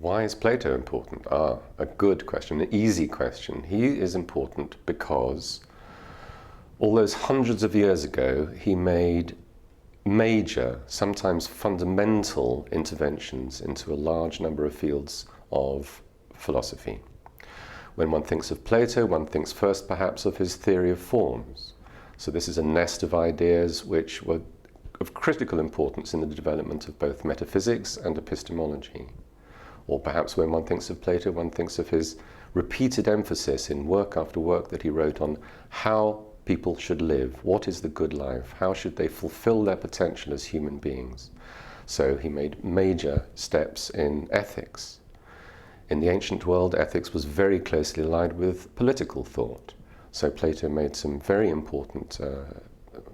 Why is Plato important? A good question, an easy question. He is important because all those hundreds of years ago, he made major, sometimes fundamental interventions into a large number of fields of philosophy. When one thinks of Plato, one thinks first perhaps of his theory of forms. So this is a nest of ideas which were of critical importance in the development of both metaphysics and epistemology. Or perhaps when one thinks of Plato, one thinks of his repeated emphasis in work after work that he wrote on how people should live, what is the good life, how should they fulfill their potential as human beings. So he made major steps in ethics. In the ancient world, ethics was very closely allied with political thought. So Plato made some very important,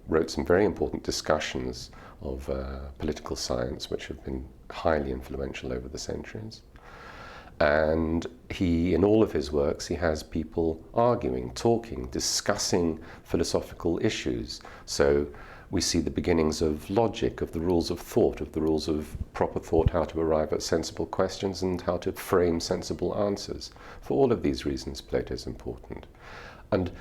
wrote some very important discussions of political science, which have been highly influential over the centuries. And he, in all of his works, he has people arguing, talking, discussing philosophical issues. So we see the beginnings of logic, of the rules of thought, of the rules of proper thought, how to arrive at sensible questions and how to frame sensible answers. For all of these reasons, Plato is important. And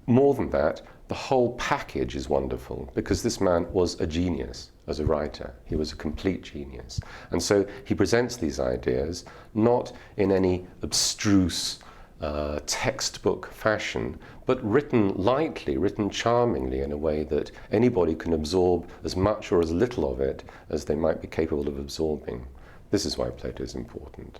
more than that, the whole package is wonderful because this man was a genius as a writer. He was a complete genius. And so he presents these ideas not in any abstruse textbook fashion, but written lightly, written charmingly in a way that anybody can absorb as much or as little of it as they might be capable of absorbing. This is why Plato is important.